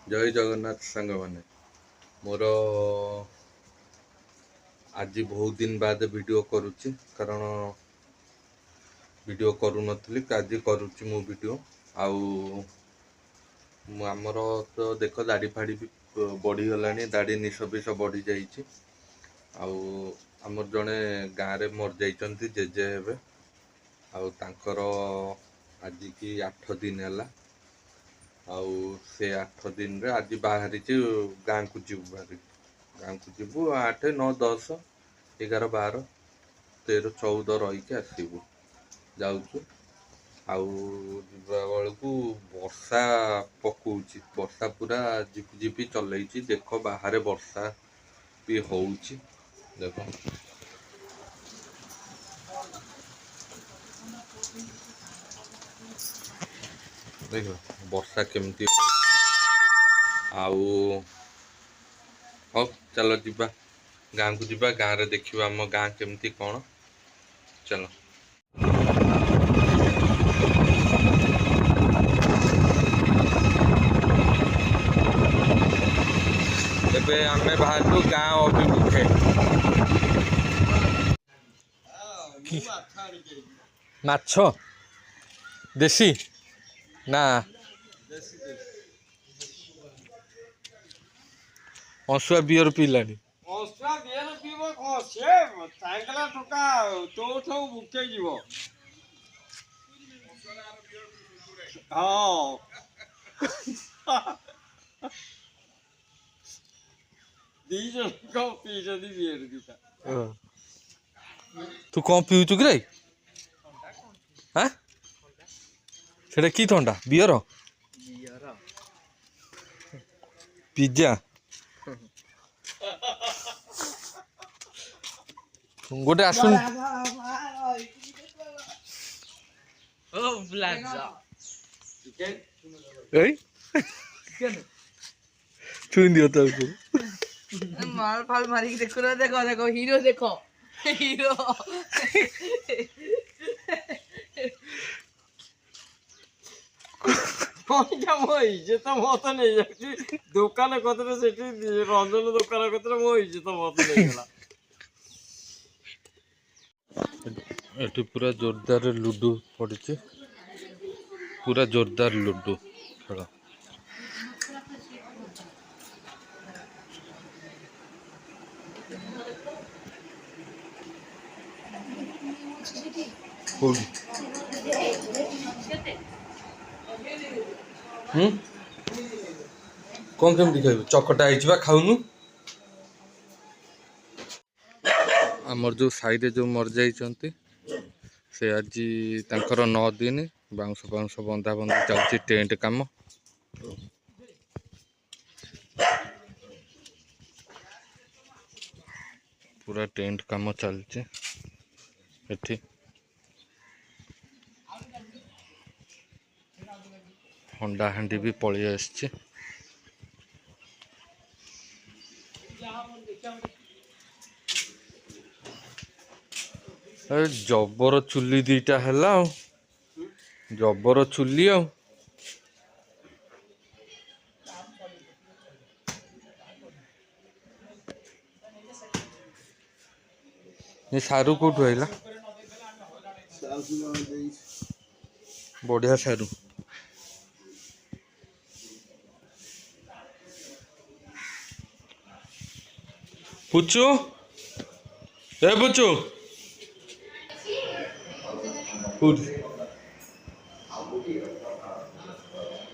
जय जगन्नाथ सांग मैंने मोर आज बहुत दिन बाद वीडियो करुच्ची कारण वीडियो करू नथली आज करुच्ची मु वीडियो आमर तो देख दाढ़ी फाड़ी भी बढ़ी गलानी दाढ़ी निश विष बढ़ी जाइए आमर जड़े गाँव में मर जाइछन्ति जेजे हेबे आउर आज की 8 दिन है आउ से 8 दिन रे आज बाहरी गाँ को जीव बाहरी गाँ को जीवु 8 9 10 11 12 13 14 रहीकि आसबू जाऊँ आलू वर्षा पकौची वर्षा पूरा झिपी झिपी चलैची देख बाहर वर्षा भी होउची देख देख वर्षा केमती आउ हो चलो जीवा गाँ को जीवा गाँव रे देखिबा हम गाँ केमती कौन चलो एबे हमें बाहर गाँ अभिमुखे माछ देसी ना हंसुआ बियर पीलानी हंसुआ बियर पीबो को से साइकल ठोका तो बुके जीवो हां दीजन को पीजे दी बियर दीता तू कौन पीउचु कि रे हां सेटा की ठंडा बियर पिज्जा गोटे आसुन ओ प्लाजा ए छुई दियो तो मार फाल मारी देखो ना देखो देखो हीरो देखो हीरो कोइटा मोई जे तो मत नहीं जाती दुकान कतरे सेठी रंजन दुकान कतरे मोई जे तो मत नहीं गला एटी पूरा जोरदार लूडो पड़ी पूरा जोरदार लूडो खेल कौन केमती खाइबू चकटा है खाऊनु आमर जो साइड जो मर जाइछन्ति से आज तांकर 9 दिन बाउंस बाउंस बंधा बंधा चलती टेंट काम पूरा टेंट काम चलती एठी हंडा हांडी भी पलि आसछि जबर चुली दीटा है जबर चुली ये सारू कौटू आइला बढ़िया सारू पुचू ए पुचू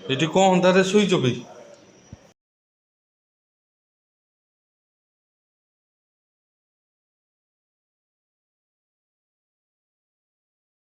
ये कौन अंधारे शुच भाई